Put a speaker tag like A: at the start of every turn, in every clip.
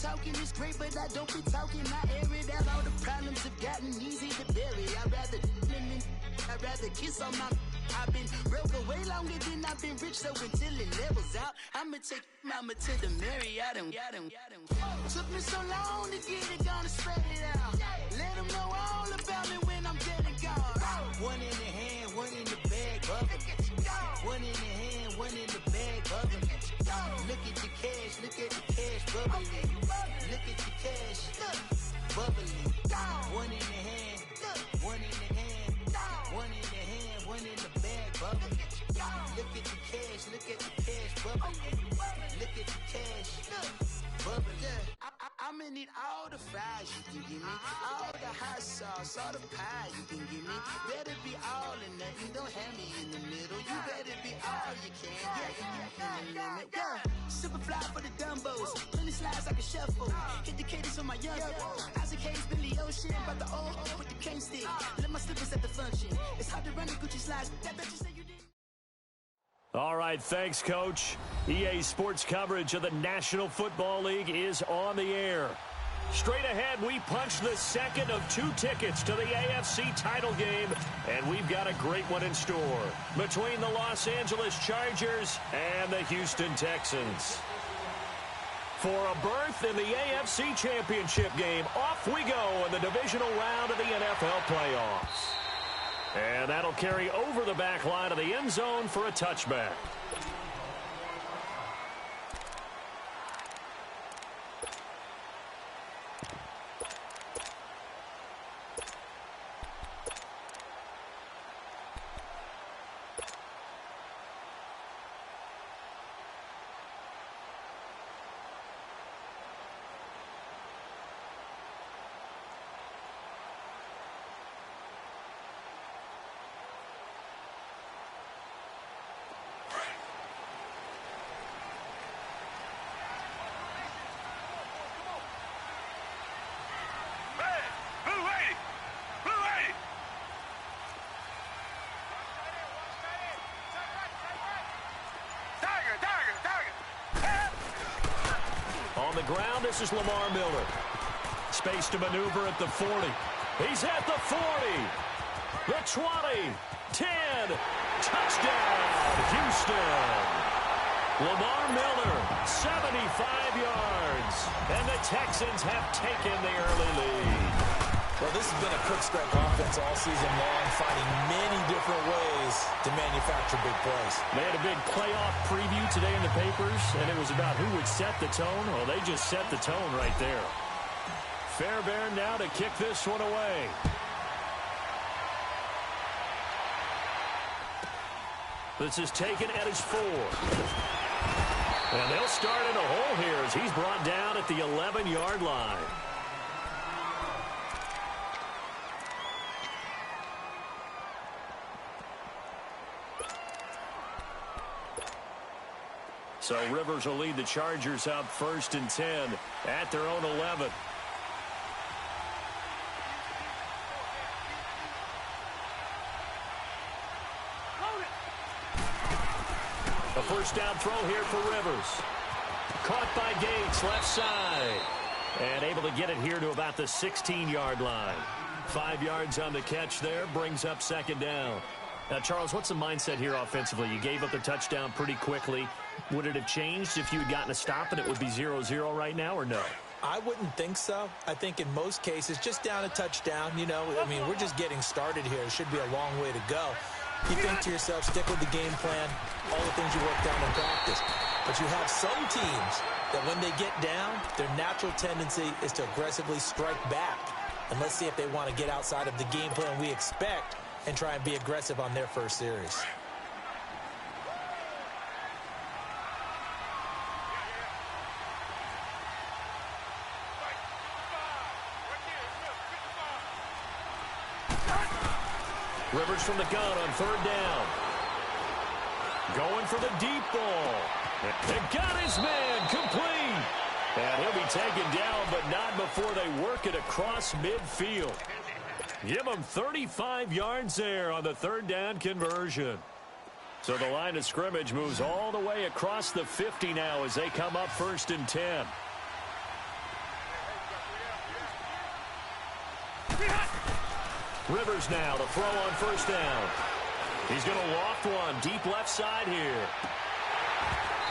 A: talking is great, but I don't be talking. I air it out. All the problems have gotten easy to bury. I'd rather kiss on my. I've been broke away longer than I've been rich, so until it levels out, I'ma take mama to the Marriott. Took me so long to get it, gonna spread it out. Let them know all about me when I'm dead and gone. One in the hand, one in the bag, bubbling. One in the hand, one in the bag, bubbling. Look at the cash, bubbling. Look at the cash, bubbling. One in the hand, one in the hand, one in the hand, one in the bag, bubbling. Look at the cash, bubbling. Look at the cash, bubbling. I'ma need all the fries you can give me, all the hot sauce, all the pie you can give me. Better be all or nothing, don't have me in the middle. You better be all you can, in the limit. Super fly for the Dumbos, plenty slides like a shuffle. Hit the cadence on my young Isaac Hayes, Billy Ocean, about the old with the cane stick. Let my slippers at the function. It's hard to run the Gucci slides. That bet you say you did.
B: All right, thanks, Coach. EA Sports coverage of the National Football League is on the air. Straight ahead, we punch the second of 2 tickets to the AFC title game, and we've got a great one in store between the Los Angeles Chargers and the Houston Texans. For a berth in the AFC Championship game, off we go in the divisional round of the NFL playoffs. And that'll carry over the back line of the end zone for a touchback. On the ground, this is Lamar Miller. Space to maneuver at the 40. He's at the 40. The 20. 10. Touchdown, Houston. Lamar Miller, 75 yards. And the Texans have taken the early lead.
C: Well, this has been a quick strike offense all season long, finding many different ways to manufacture big plays.
B: They had a big playoff preview today in the papers, and it was about who would set the tone. Well, they just set the tone right there. Fairbairn now to kick this one away. This is taken at his 4. And they'll start in a hole here as he's brought down at the 11-yard line. So Rivers will lead the Chargers out 1st and 10 at their own 11. A first down throw here for Rivers. Caught by Gates, left side. And able to get it here to about the 16-yard line. 5 yards on the catch there, brings up 2nd down. Now, Charles, what's the mindset here offensively? You gave up the touchdown pretty quickly. Would it have changed if you had gotten a stop and it would be 0-0 right now, or no?
C: I wouldn't think so. I think in most cases, just down a touchdown, you know, I mean, we're just getting started here. It should be a long way to go. You think to yourself, stick with the game plan, all the things you worked on in practice. But you have some teams that when they get down, their natural tendency is to aggressively strike back. And let's see if they want to get outside of the game plan we expect and try and be aggressive on their first series.
B: Rivers from the gun on 3rd down. Going for the deep ball. And got his man complete. And he'll be taken down, but not before they work it across midfield. Give him 35 yards there on the 3rd down conversion. So the line of scrimmage moves all the way across the 50 now as they come up 1st and 10. Rivers now to throw on first down. He's going to loft one deep left side here.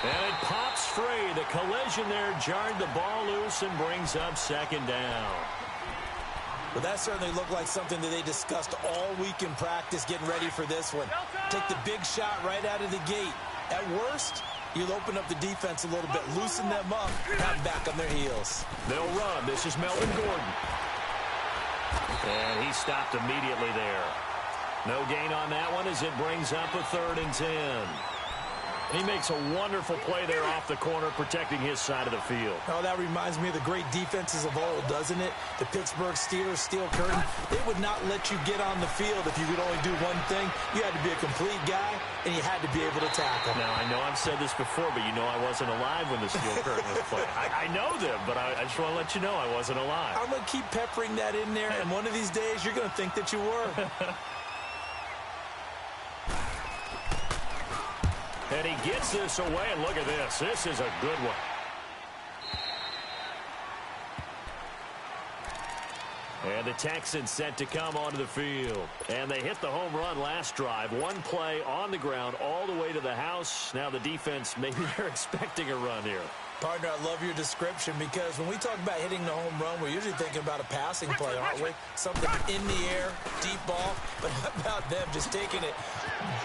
B: And it pops free. The collision there jarred the ball loose and brings up second down.
C: Well, that certainly looked like something that they discussed all week in practice getting ready for this one. Take the big shot right out of the gate. At worst, you'll open up the defense a little bit, loosen them up, have back on their heels.
B: They'll run. This is Melvin Gordon. And he stopped immediately there. No gain on that one as it brings up a 3rd and 10. He makes a wonderful play there off the corner, protecting his side of the field.
C: Oh, that reminds me of the great defenses of old, doesn't it? The Pittsburgh Steelers, steel curtain. They would not let you get on the field if you could only do one thing. You had to be a complete guy, and you had to be able to tackle.
B: Now, I know I've said this before, but you know I wasn't alive when the steel curtain was played. I know them, but I just want to let you know I wasn't alive.
C: I'm going to keep peppering that in there, and one of these days you're going to think that you were.
B: And he gets this away, and look at this. This is a good one. And the Texans set to come onto the field. And they hit the home run last drive. One play on the ground all the way to the house. Now the defense, maybe they're expecting a run here.
C: Partner, I love your description because when we talk about hitting the home run, we're usually thinking about a passing play, aren't we? Something in the air, deep ball. But how about them just taking it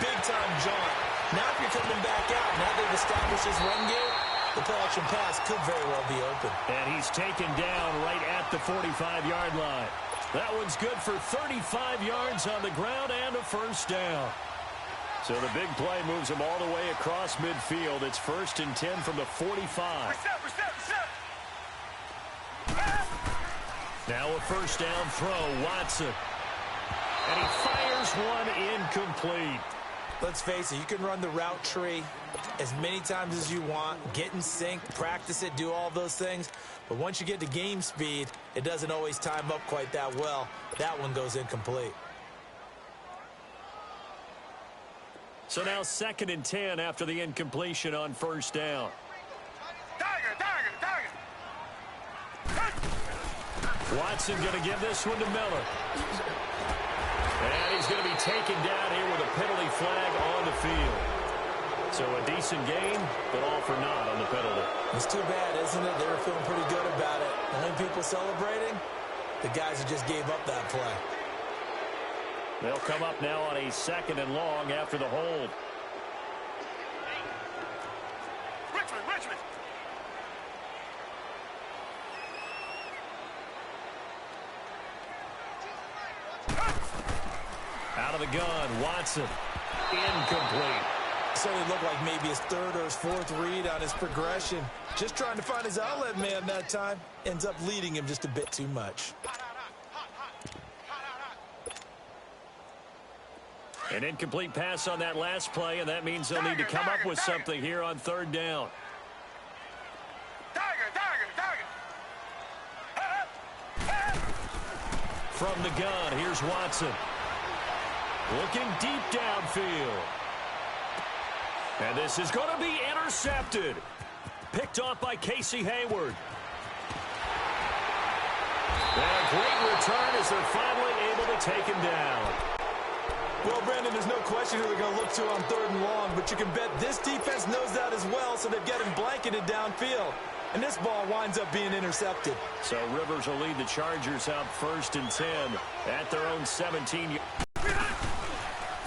C: big-time jaunt? Now if you're coming back out, now they've established this run game, the play-action pass could very well be open.
B: And he's taken down right at the 45-yard line. That one's good for 35 yards on the ground and a first down. So the big play moves him all the way across midfield. It's 1st and 10 from the 45. Now a first down throw, Watson. And he fires one incomplete.
C: Let's face it, you can run the route tree as many times as you want, get in sync, practice it, do all those things. But once you get to game speed, it doesn't always time up quite that well. That one goes incomplete.
B: So now 2nd and 10 after the incompletion on first down. Watson going to give this one to Miller. And he's going to be taken down here with a penalty flag on the field. So a decent game, but all for naught on the penalty.
C: It's too bad, isn't it? They were feeling pretty good about it. The only people celebrating, the guys who just gave up that play.
B: They'll come up now on a 2nd and long after the hold.
D: Richmond.
B: Out of the gun, Watson. Incomplete.
C: Certainly looked like maybe his 3rd or his 4th read on his progression. Just trying to find his outlet man that time. Ends up leading him just a bit too much.
B: An incomplete pass on that last play, and that means they'll need to come up with something here on 3rd down. From the gun, here's Watson. Looking deep downfield. And this is going to be intercepted. Picked off by Casey Hayward. And a great return as they're finally able to take him down.
C: Well, Brandon, there's no question who they're going to look to on 3rd and long, but you can bet this defense knows that as well, so they've got him blanketed downfield. And this ball winds up being intercepted.
B: So Rivers will lead the Chargers out 1st and 10 at their own 17.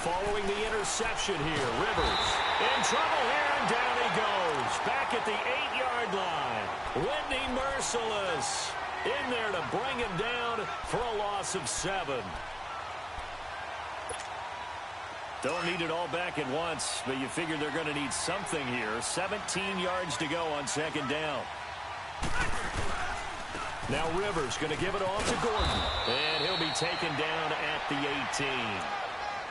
B: Following the interception here, Rivers in trouble here, and down he goes. Back at the 8-yard line. Whitney Merciless in there to bring him down for a loss of 7. Don't need it all back at once, but you figure they're going to need something here. 17 yards to go on 2nd down. Now Rivers going to give it off to Gordon. And he'll be taken down at the 18.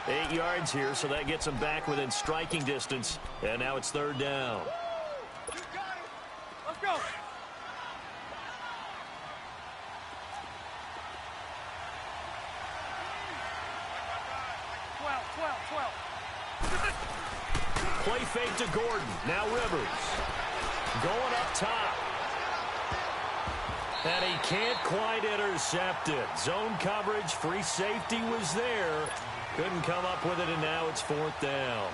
B: 8 yards here, so that gets him back within striking distance. And now it's 3rd down.
D: Let's go.
B: Play fake to Gordon. Now Rivers. Going up top. And he can't quite intercept it. Zone coverage, free safety was there. Couldn't come up with it, and now it's 4th down.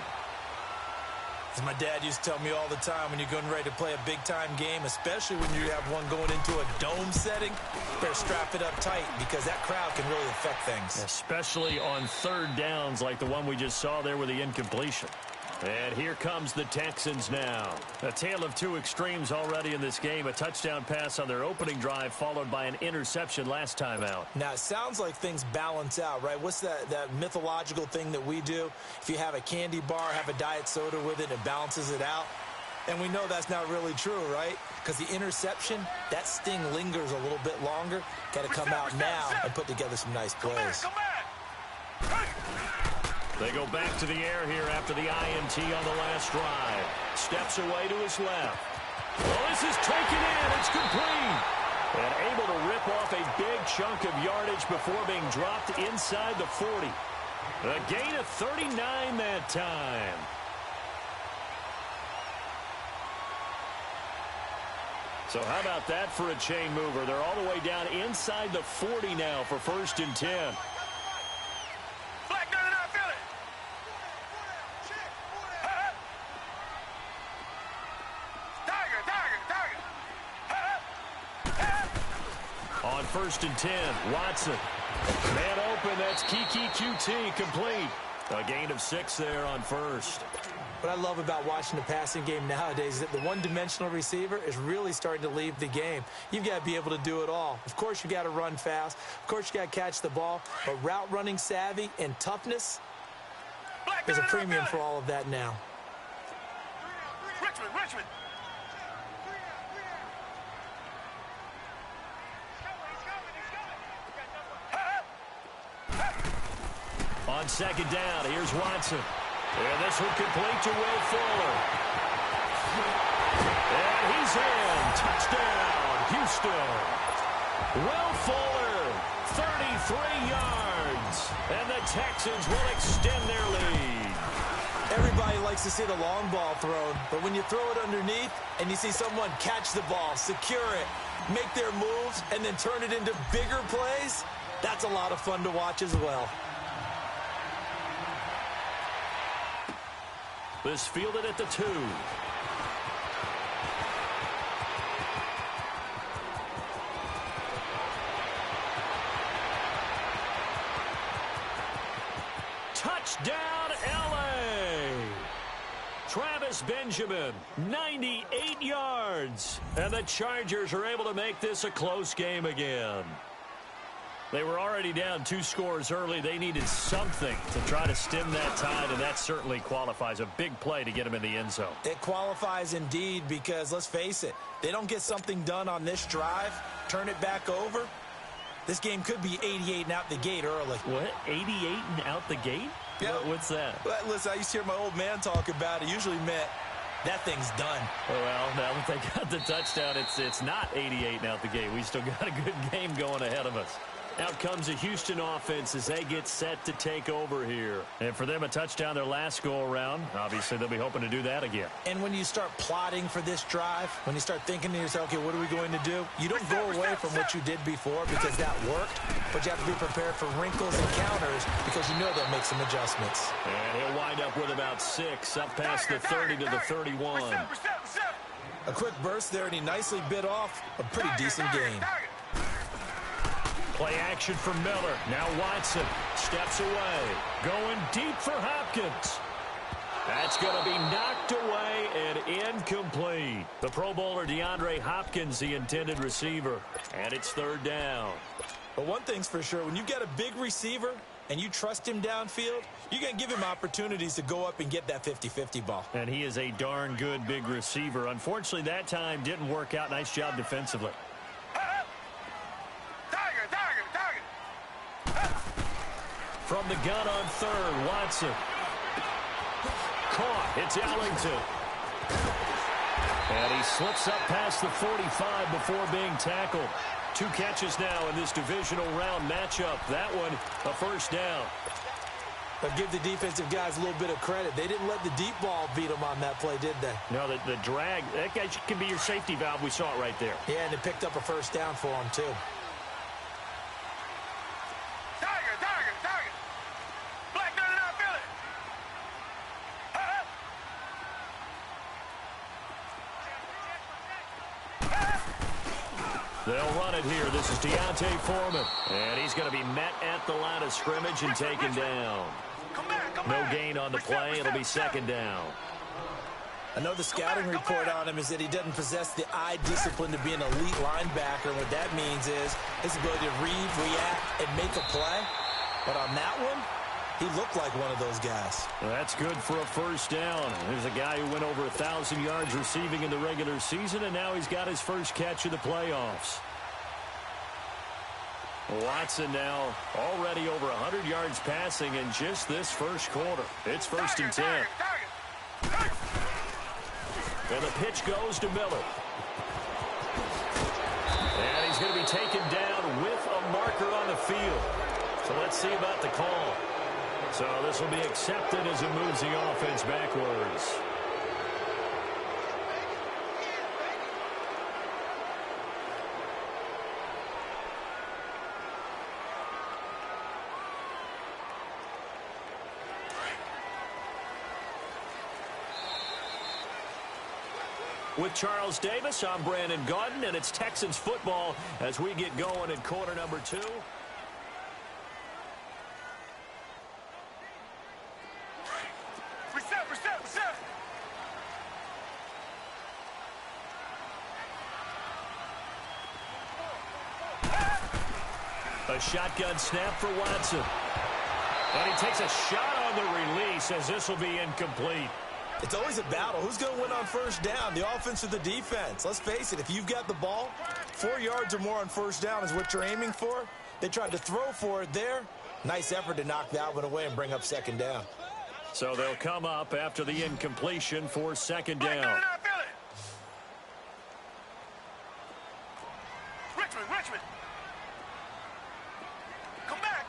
C: As my dad used to tell me all the time, when you're getting ready to play a big-time game, especially when you have one going into a dome setting, better strap it up tight because that crowd can really affect things.
B: Especially on 3rd downs like the one we just saw there with the incompletion. And here comes the Texans now. A tale of two extremes already in this game. A touchdown pass on their opening drive followed by an interception last time out.
C: Now, it sounds like things balance out, right? What's that mythological thing that we do? If you have a candy bar, have a diet soda with it, it balances it out. And we know that's not really true, right? Because the interception, that sting lingers a little bit longer. Got to come out now and put together some nice plays.
B: They go back to the air here after the INT on the last drive. Steps away to his left. Well, this is taken in. It's complete. And able to rip off a big chunk of yardage before being dropped inside the 40. A gain of 39 that time. So how about that for a chain mover? They're all the way down inside the 40 now for 1st and 10. On 1st and 10, Watson. Man open, that's Kiki QT, complete. A gain of 6 there on 1st.
C: What I love about watching the passing game nowadays is that the one-dimensional receiver is really starting to leave the game. You've got to be able to do it all. Of course, you've got to run fast. Of course, you got to catch the ball. But route running savvy and toughness, there's a premium for all of that now.
D: Richmond.
B: On 2nd down, here's Watson. And this one complete to Will Fuller. And he's in. Touchdown, Houston. Will Fuller, 33 yards. And the Texans will extend their lead.
C: Everybody likes to see the long ball thrown, but when you throw it underneath and you see someone catch the ball, secure it, make their moves, and then turn it into bigger plays, that's a lot of fun to watch as well.
B: This fielded at the 2. Touchdown, LA! Travis Benjamin, 98 yards. And the Chargers are able to make this a close game again. They were already down 2 scores early. They needed something to try to stem that tide, and that certainly qualifies. A big play to get them in the end zone.
C: It qualifies indeed because, let's face it, they don't get something done on this drive, turn it back over, this game could be 88 and out the gate early.
B: What? 88 and out the gate?
C: Yeah.
B: What's that?
C: Well, listen, I used to hear my old man talk about it. Usually meant that thing's done.
B: Well, now that they got the touchdown, it's not 88 and out the gate. We still got a good game going ahead of us. Out comes the Houston offense as they get set to take over here. And for them, a touchdown their last go-around. Obviously, they'll be hoping to do that again.
C: And when you start plotting for this drive, when you start thinking to yourself, okay, what are we going to do? You don't go away from what you did before because that worked, but you have to be prepared for wrinkles and counters because you know they'll make some adjustments.
B: And he'll wind up with about 6, up past the 30 to the 31.
C: A quick burst there, and he nicely bit off a pretty decent gain.
B: Play action for Miller. Now Watson steps away. Going deep for Hopkins. That's going to be knocked away and incomplete. The Pro Bowler DeAndre Hopkins, the intended receiver. And it's 3rd down.
C: But one thing's for sure, when you get a big receiver and you trust him downfield, you're going to give him opportunities to go up and get that 50-50 ball.
B: And he is a darn good big receiver. Unfortunately, that time didn't work out. Nice job defensively. From the gun on 3rd, Watson. Caught. It's Ellington. And he slips up past the 45 before being tackled. 2 catches now in this divisional round matchup. That one, a 1st down.
C: But give the defensive guys a little bit of credit. They didn't let the deep ball beat them on that play, did they?
B: No, the drag, that guy can be your safety valve. We saw it right there.
C: Yeah, and it picked up a first down for them, too.
D: Target. Black 99 Philly.
B: They'll run it here. This is Deontay Foreman. And he's going to be met at the line of scrimmage and taken down. No gain on the play. It'll be second down.
C: I know the scouting report on him is that he doesn't possess the eye discipline to be an elite linebacker. What that means is his ability to read, react, and make a play. But on that one, he looked like one of those guys.
B: Well, that's good for a first down. There's a guy who went over 1,000 yards receiving in the regular season, and now he's got his first catch of the playoffs. Watson now already over 100 yards passing in just this first quarter. It's first and 10. And the pitch goes to Miller. And he's going to be taken down with a marker on the field. So let's see about the call. So this will be accepted as it moves the offense backwards. With Charles Davis, I'm Brandon Gaudin, and it's Texans football as we get going in quarter number 2.
D: Reset.
B: A shotgun snap for Watson. And he takes a shot on the release as this will be incomplete.
C: It's always a battle. Who's going to win on first down, the offense or the defense? Let's face it, if you've got the ball, 4 yards or more on first down is what you're aiming for. They tried to throw for it there. Nice effort to knock that one away and bring up second down.
B: So they'll come up after the incompletion for second down.
D: Richmond. Come back.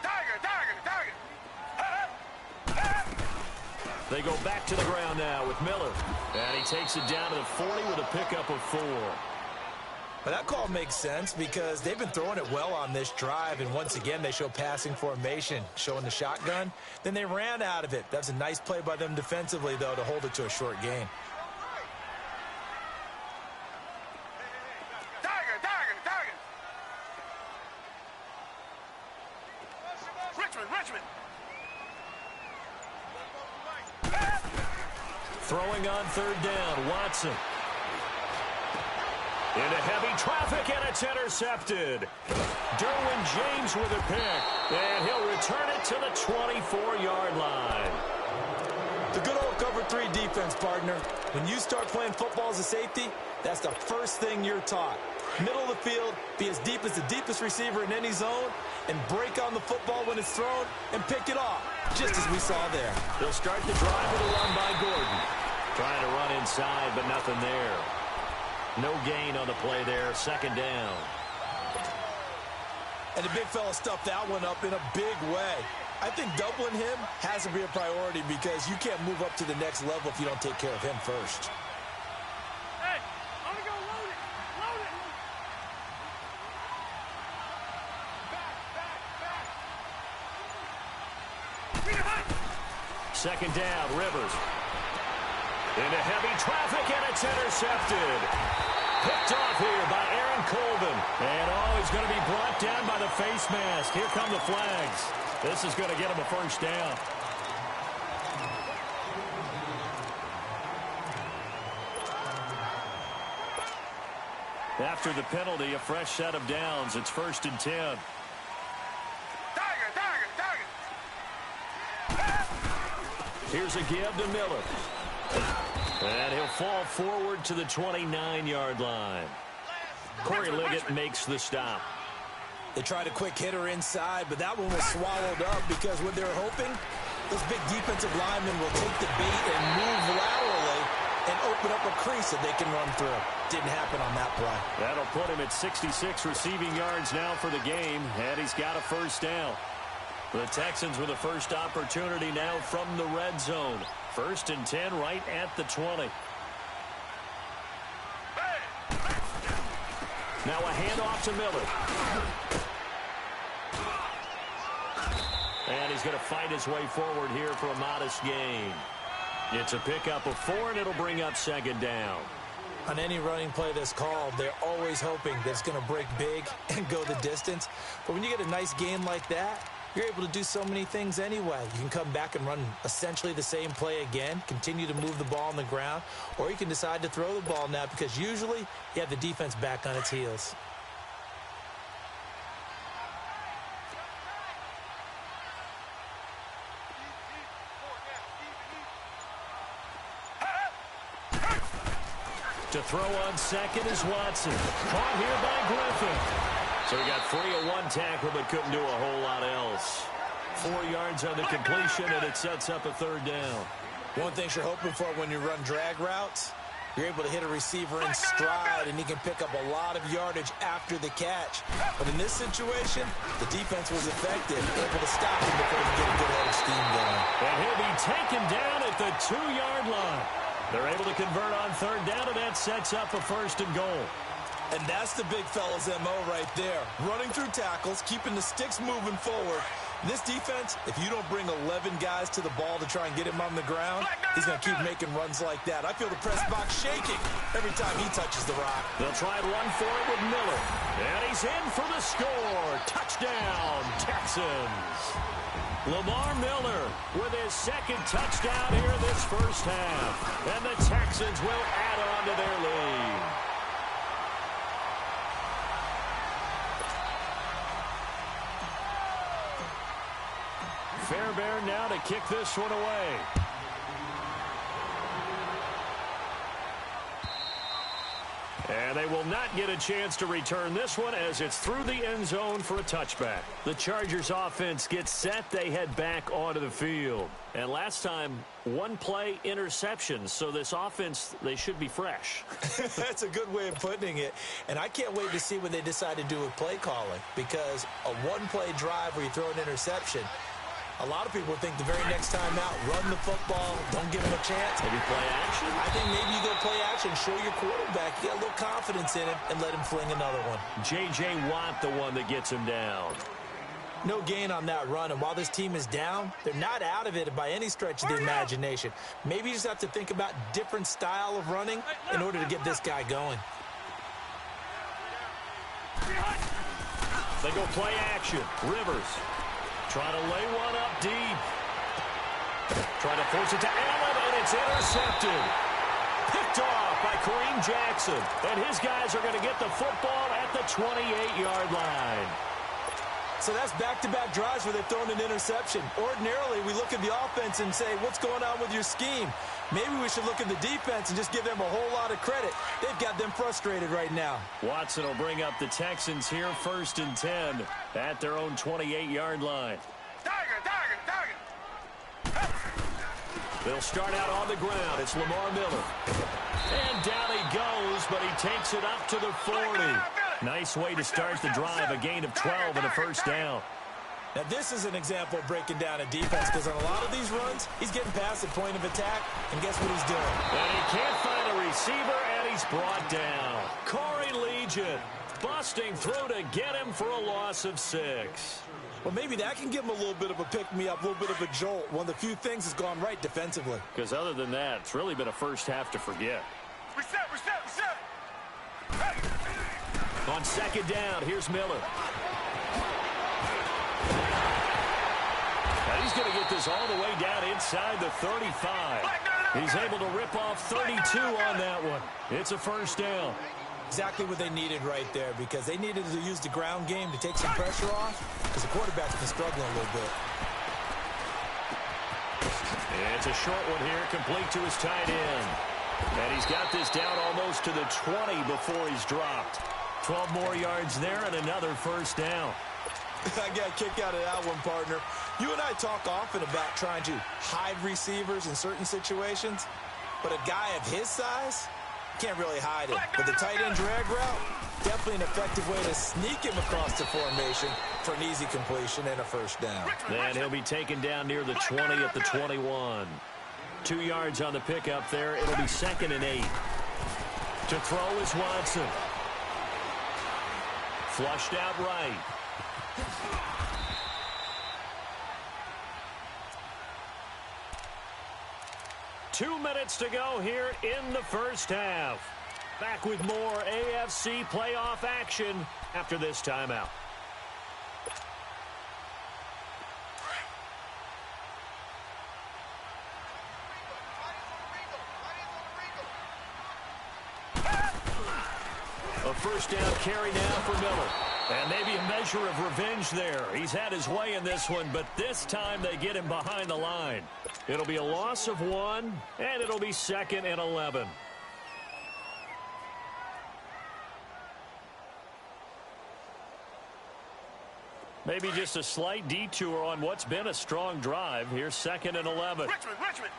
D: Target.
B: They go back to the ground now with Miller. And he takes it down to the 40 with a pickup of 4.
C: But that call makes sense because they've been throwing it well on this drive, and once again they show passing formation, showing the shotgun. Then they ran out of it. That's a nice play by them defensively, though, to hold it to a short gain.
D: Target. Richmond.
B: Throwing on third down, Watson. Into heavy traffic, and it's intercepted. Derwin James with a pick, and he'll return it to the 24-yard line.
C: The good old cover 3 defense, partner. When you start playing football as a safety, that's the first thing you're taught. Middle of the field, be as deep as the deepest receiver in any zone, and break on the football when it's thrown and pick it off, just as we saw there.
B: They'll start the drive with a run by Gordon. Trying to run inside, but nothing there. No gain on the play there, second down.
C: And the big fella stuffed that one up in a big way. I think doubling him has to be a priority because you can't move up to the next level if you don't take care of him first.
D: Hey, I'm going to go load it.
B: Second down, Rivers. Into heavy traffic, and it's intercepted. Picked off here by Aaron Colvin. And he's going to be brought down by the face mask. Here come the flags. This is going to get him a first down. After the penalty, a fresh set of downs. It's first and 10. Here's a give to Miller. And he'll fall forward to the 29-yard line. Corey Liggett makes the stop.
C: They tried a quick hitter inside, but that one was swallowed up because what they're hoping, this big defensive lineman will take the bait and move laterally and open up a crease that they can run through. Didn't happen on that play.
B: That'll put him at 66 receiving yards now for the game, and he's got a first down. The Texans with the first opportunity now from the red zone. 1st and 10 right at the 20. Now a handoff to Miller. And he's going to fight his way forward here for a modest gain. It's a pickup of 4, and it'll bring up 2nd down.
C: On any running play that's called, they're always hoping that it's going to break big and go the distance. But when you get a nice gain like that, you're able to do so many things anyway. You can come back and run essentially the same play again, continue to move the ball on the ground, or you can decide to throw the ball now because usually you have the defense back on its heels.
B: To throw on 2nd is Watson. Caught here by Griffin. So he got free of 1 tackle but couldn't do a whole lot else. 4 yards on the completion, and it sets up a 3rd down.
C: One thing you're hoping for when you run drag routes, you're able to hit a receiver in stride, and he can pick up a lot of yardage after the catch. But in this situation, the defense was effective, able to stop him before he could get a good head of steam going.
B: And he'll be taken down at the 2-yard line. They're able to convert on 3rd down, and that sets up a 1st and goal.
C: And that's the big fella's MO right there. Running through tackles, keeping the sticks moving forward. This defense, if you don't bring 11 guys to the ball to try and get him on the ground, he's going to keep making runs like that. I feel the press box shaking every time he touches the rock.
B: They'll try and run for it with Miller. And he's in for the score. Touchdown, Texans. Lamar Miller with his 2nd touchdown here in this first half. And the Texans will add on to their lead. Fairbairn now to kick this one away. And they will not get a chance to return this one as it's through the end zone for a touchback. The Chargers offense gets set. They head back onto the field. And last time, 1 play interception. So this offense, they should be fresh.
C: That's a good way of putting it. And I can't wait to see when they decide to do with play calling. Because a 1-play drive where you throw an interception, a lot of people think the very next time out, run the football, don't give him a chance.
B: Maybe play action?
C: I think maybe you go play action, show your quarterback, get a little confidence in him, and let him fling another one.
B: J.J. Watt, the one that gets him down.
C: No gain on that run, and while this team is down, they're not out of it by any stretch of the imagination. Maybe you just have to think about different style of running in order to get this guy going.
B: They go play action. Rivers. Trying to lay one up deep. Trying to force it to Allen, and it's intercepted. Picked off by Kareem Jackson. And his guys are going to get the football at the 28-yard line.
C: So that's back-to-back drives where they've thrown an interception. Ordinarily, we look at the offense and say, what's going on with your scheme? Maybe we should look at the defense and just give them a whole lot of credit. They've got them frustrated right now.
B: Watson will bring up the Texans here, 1st and 10 at their own 28-yard line.
D: Target.
B: They'll start out on the ground. It's Lamar Miller. And down he goes, but he takes it up to the 40. Nice way to start the drive, a gain of 12 and a 1st down.
C: Now, this is an example of breaking down a defense because on a lot of these runs, he's getting past the point of attack, and guess what he's doing?
B: And he can't find a receiver, and he's brought down. Corey Legion busting through to get him for a loss of 6.
C: Well, maybe that can give him a little bit of a pick-me-up, a little bit of a jolt. One of the few things that's gone right defensively.
B: Because other than that, it's really been a first half to forget.
D: Reset.
B: On 2nd down, here's Miller. And he's going to get this all the way down inside the 35. He's able to rip off 32 on that one. It's a 1st down.
C: Exactly what they needed right there because they needed to use the ground game to take some pressure off because the quarterback's been struggling a little bit.
B: It's a short one here, complete to his tight end. And he's got this down almost to the 20 before he's dropped. 12 more yards there and another 1st down.
C: I got a kick out of that one, partner. You and I talk often about trying to hide receivers in certain situations, but a guy of his size, Can't really hide it. But the tight end drag route, definitely an effective way to sneak him across the formation for an easy completion and a first down.
B: And he'll be taken down near the 20 at the 21. 2 yards on the pickup there. It'll be 2nd and 8. To throw is Watson. Flushed out right. Two minutes to go here in the first half. Back with more AFC playoff action after this timeout. A first down carry now for Miller. And maybe a measure of revenge there. He's had his way in this one, but this time they get him behind the line. It'll be a loss of 1, and it'll be 2nd and 11. Maybe just a slight detour on what's been a strong drive. Here's 2nd and 11.
D: Richmond.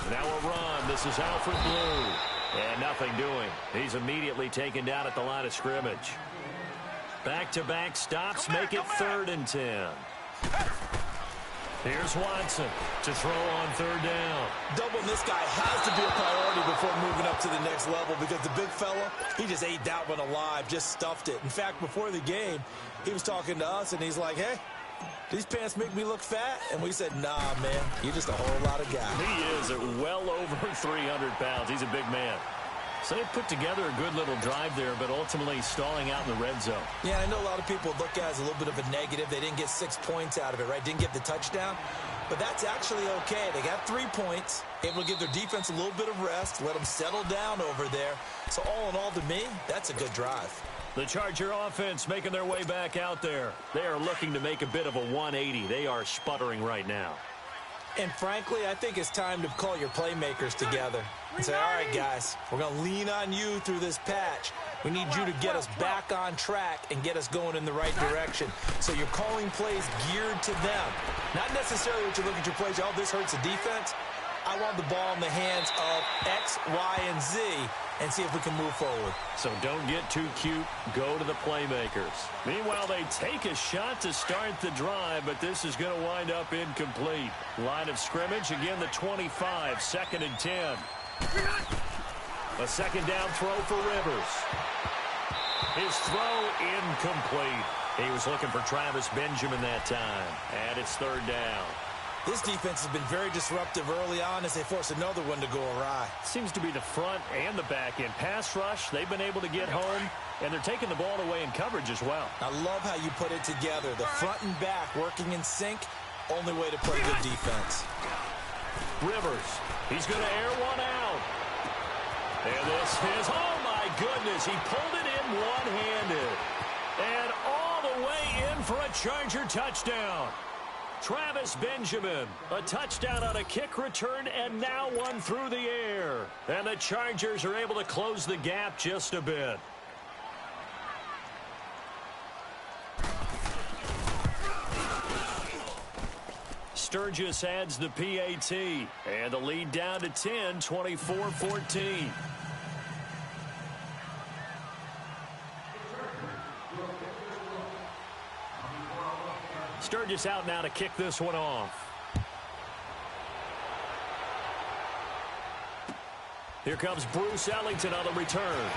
B: Now a run. This is Alfred Blue. And nothing doing. He's immediately taken down at the line of scrimmage. Back-to-back stops make it 3rd and 10. Here's Watson to throw on 3rd down.
C: Doubling this guy has to be a priority before moving up to the next level because the big fella, he just ate that one alive, just stuffed it. In fact, before the game, he was talking to us, and he's like, hey, these pants make me look fat? And we said, nah, man, you're just a whole lot of guy.
B: He is at well over 300 pounds. He's a big man. So they put together a good little drive there, but ultimately stalling out in the red zone.
C: Yeah, I know a lot of people look at it as a little bit of a negative. They didn't get 6 points out of it, right? Didn't get the touchdown. But that's actually okay. They got 3 points, able to give their defense a little bit of rest, let them settle down over there. So all in all, to me, that's a good drive.
B: The Charger offense making their way back out there. They are looking to make a bit of a 180. They are sputtering right now.
C: And frankly, I think it's time to call your playmakers together and say, all right, guys, we're going to lean on you through this patch. We need you to get us back on track and get us going in the right direction. So you're calling plays geared to them. Not necessarily what you look at your plays, oh, this hurts the defense. I want the ball in the hands of X, Y, and Z and see if we can move forward.
B: So don't get too cute. Go to the playmakers. Meanwhile, they take a shot to start the drive, but this is going to wind up incomplete. Line of scrimmage, again, the 25, 2nd and 10. A second down throw for Rivers. His throw incomplete. He was looking for Travis Benjamin that time, and it's 3rd down.
C: This defense has been very disruptive early on as they force another one to go awry.
B: Seems to be the front and the back end. Pass rush, they've been able to get home, and they're taking the ball away in coverage as well.
C: I love how you put it together. The front and back working in sync, only way to play good defense.
B: Rivers, he's going to air one out. And this is, oh my goodness, he pulled it in one-handed. And all the way in for a Charger touchdown. Travis Benjamin, a touchdown on a kick return, and now one through the air. And the Chargers are able to close the gap just a bit. Sturgis adds the PAT, and the lead down to 10, 24-14. Sturgis out now to kick this one off. Here comes Bruce Ellington on the return.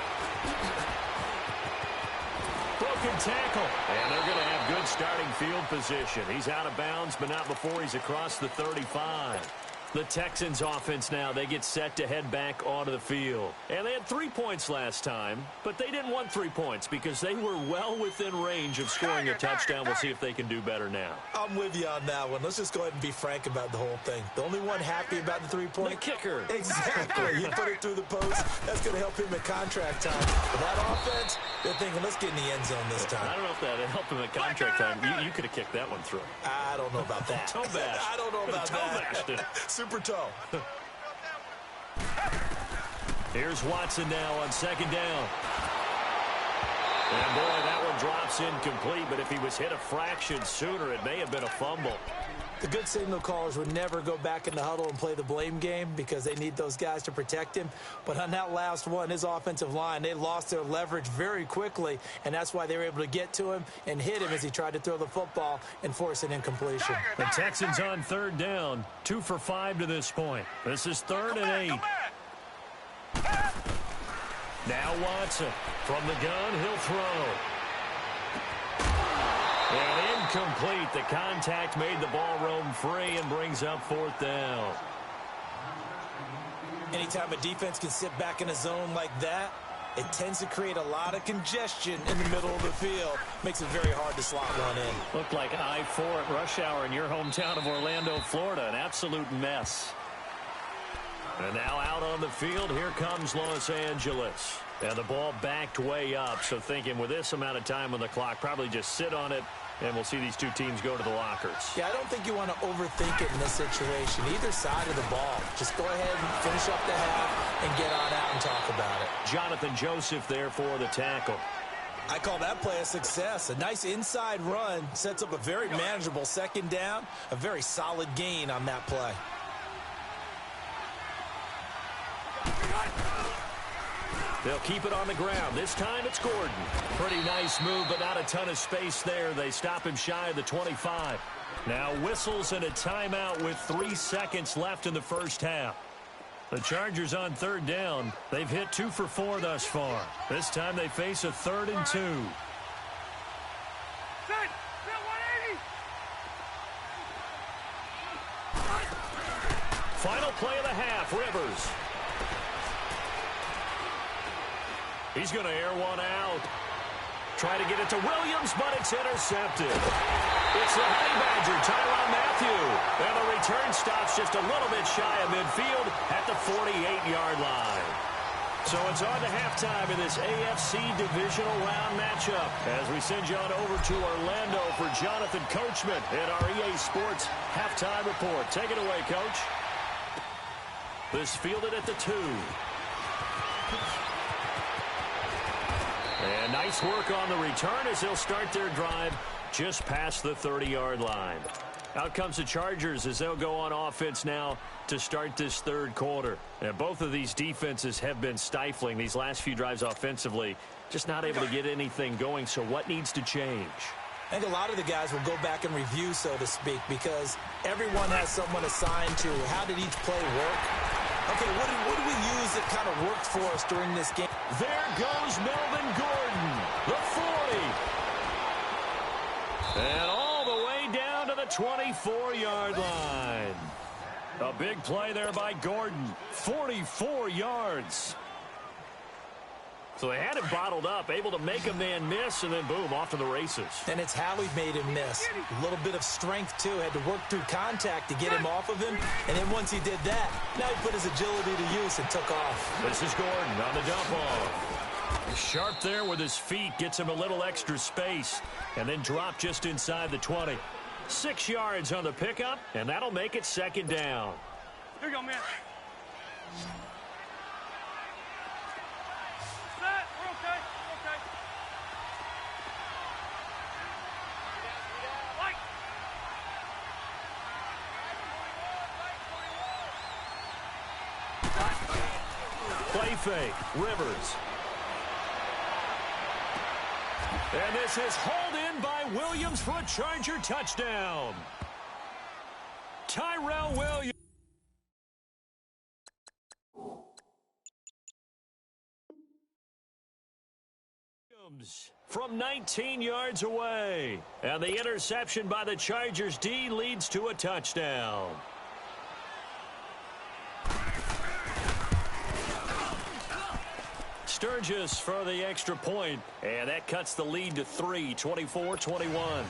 B: Broken tackle. And they're going to have good starting field position. He's out of bounds, but not before he's across the 35. The Texans offense now, they get set to head back onto the field. And they had 3 points last time, but they didn't want 3 points because they were well within range of scoring a touchdown. We'll see if they can do better now.
C: I'm with you on that one. Let's just go ahead and be frank about the whole thing. The only one happy about the 3-point?
B: The kicker.
C: Exactly. You put it through the post. That's going to help him at contract time. But that offense, they're thinking, let's get in the end zone this time.
B: I don't know if that helped him at contract time. You could have kicked that one through.
C: I don't know about that.
B: Toe bash.
C: I don't know about that. Super toe.
B: Here's Watson now on 2nd down. And boy, that one drops incomplete, but if he was hit a fraction sooner, it may have been a fumble.
C: The good signal callers would never go back in the huddle and play the blame game because they need those guys to protect him. But on that last one, his offensive line, they lost their leverage very quickly, and that's why they were able to get to him and hit him as he tried to throw the football and force an incompletion.
B: The Texans on third down, 2 for 5 to this point. This is 3rd and 8. Now Watson from the gun, he'll throw. And incomplete. The contact made the ball roam free and brings up 4th down.
C: Anytime a defense can sit back in a zone like that, it tends to create a lot of congestion in the middle of the field. Makes it very hard to slot one in.
B: Looked like I-4 at rush hour in your hometown of Orlando, Florida. An absolute mess. And now out on the field, here comes Los Angeles. And the ball backed way up, so thinking with this amount of time on the clock, probably just sit on it, and we'll see these two teams go to the lockers.
C: Yeah, I don't think you want to overthink it in this situation. Either side of the ball. Just go ahead and finish up the half and get on out and talk about it.
B: Jonathan Joseph there for the tackle.
C: I call that play a success. A nice inside run sets up a very manageable 2nd down. A very solid gain on that play.
B: They'll keep it on the ground. This time it's Gordon. Pretty nice move, but not a ton of space there. They stop him shy of the 25. Now whistles and a timeout with 3 seconds left in the first half. The Chargers on 3rd down. They've hit 2 for 4 thus far. This time they face a 3rd and 2. Final play of the half, Rivers. He's going to air one out. Try to get it to Williams, but it's intercepted. It's the Honey Badger, Tyrann Mathieu. And the return stops just a little bit shy of midfield at the 48-yard line. So it's on to halftime in this AFC divisional round matchup as we send you on over to Orlando for Jonathan Coachman in our EA Sports halftime report. Take it away, Coach. This fielded at the 2. And nice work on the return as they'll start their drive just past the 30-yard line. Out comes the Chargers as they'll go on offense now to start this 3rd quarter. And both of these defenses have been stifling these last few drives offensively. Just not able to get anything going, so what needs to change?
C: I think a lot of the guys will go back and review, so to speak, because everyone has someone assigned to how did each play work. Okay, what do we use that kind of worked for us during this game?
B: There goes Melvin Gordon, the 40. And all the way down to the 24-yard line. A big play there by Gordon, 44 yards. So they had it bottled up, able to make a man miss, and then boom, off to the races.
C: And it's how he made him miss. A little bit of strength, too. Had to work through contact to get him off of him. And then once he did that, now he put his agility to use and took off.
B: This is Gordon on the dump off. Sharp there with his feet, gets him a little extra space, and then drop just inside the 20. 6 yards on the pickup, and that'll make it 2nd down.
D: Here you go, man.
B: Play fake, Rivers. And this is hauled in by Williams for a Charger touchdown. Tyrell Williams. From 19 yards away. And the interception by the Chargers D leads to a touchdown. Sturgis for the extra point, and that cuts the lead to 3, 24-21.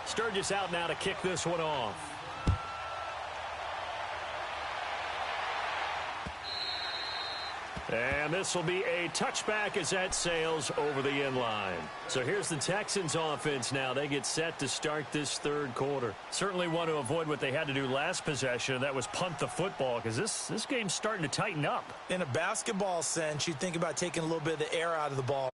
B: Sturgis out now to kick this one off. And this will be a touchback as that sails over the end line. So here's the Texans offense now. They get set to start this 3rd quarter. Certainly want to avoid what they had to do last possession, and that was punt the football, because this game's starting to tighten up.
C: In a basketball sense, you think about taking a little bit of the air out of the ball.